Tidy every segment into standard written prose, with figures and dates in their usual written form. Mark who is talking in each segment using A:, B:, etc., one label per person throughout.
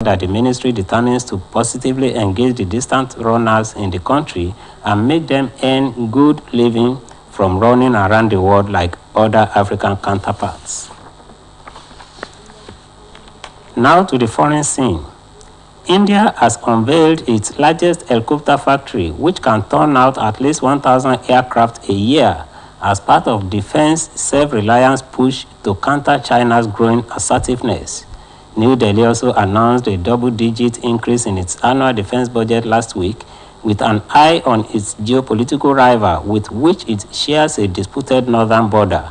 A: that the ministry determines to positively engage the distant runners in the country and make them earn good living from running around the world like other African counterparts. Now to the foreign scene. India has unveiled its largest helicopter factory, which can turn out at least 1,000 aircraft a year as part of defense self-reliance push to counter China's growing assertiveness. New Delhi also announced a double-digit increase in its annual defense budget last week, with an eye on its geopolitical rival with which it shares a disputed northern border.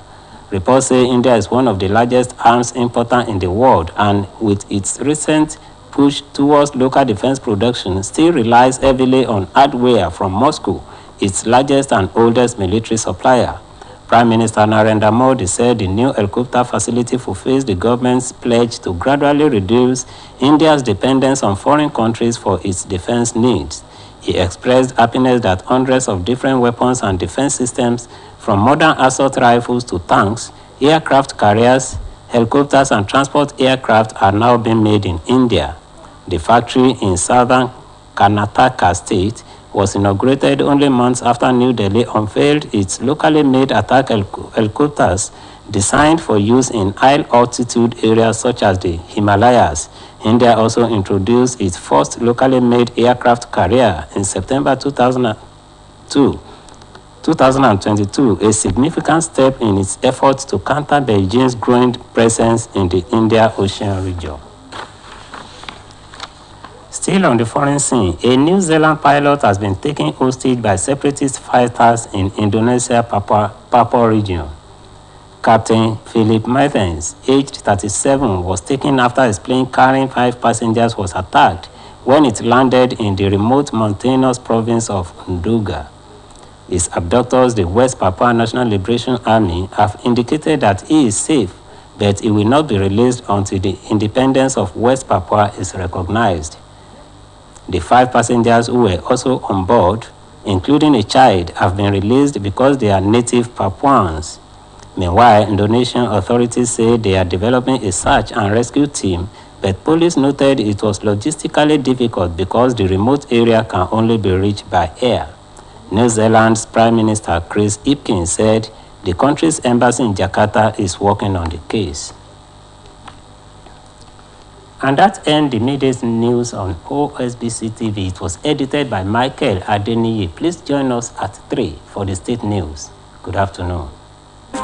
A: Reports say India is one of the largest arms importers in the world, and with its recent push towards local defense production, still relies heavily on hardware from Moscow, its largest and oldest military supplier. Prime Minister Narendra Modi said the new helicopter facility fulfills the government's pledge to gradually reduce India's dependence on foreign countries for its defense needs. He expressed happiness that hundreds of different weapons and defense systems, from modern assault rifles to tanks, aircraft carriers, helicopters, and transport aircraft, are now being made in India. The factory in southern Karnataka state was inaugurated only months after New Delhi unveiled its locally made attack helicopters designed for use in high-altitude areas such as the Himalayas. India also introduced its first locally made aircraft carrier in September 2022, a significant step in its efforts to counter Beijing's growing presence in the Indian Ocean region. Still on the foreign scene, a New Zealand pilot has been taken hostage by separatist fighters in Indonesia's Papua region. Captain Philip Martins, aged 37, was taken after his plane carrying 5 passengers was attacked when it landed in the remote mountainous province of Nduga. His abductors, the West Papua National Liberation Army, have indicated that he is safe, but he will not be released until the independence of West Papua is recognized. The 5 passengers who were also on board, including a child, have been released because they are native Papuans. Meanwhile, Indonesian authorities say they are developing a search and rescue team, but police noted it was logistically difficult because the remote area can only be reached by air. New Zealand's Prime Minister Chris Hipkins said the country's embassy in Jakarta is working on the case. And that ends the midday news on OSBC TV. It was edited by Michael Adeniyi. Please join us at 3 for the state news. Good afternoon.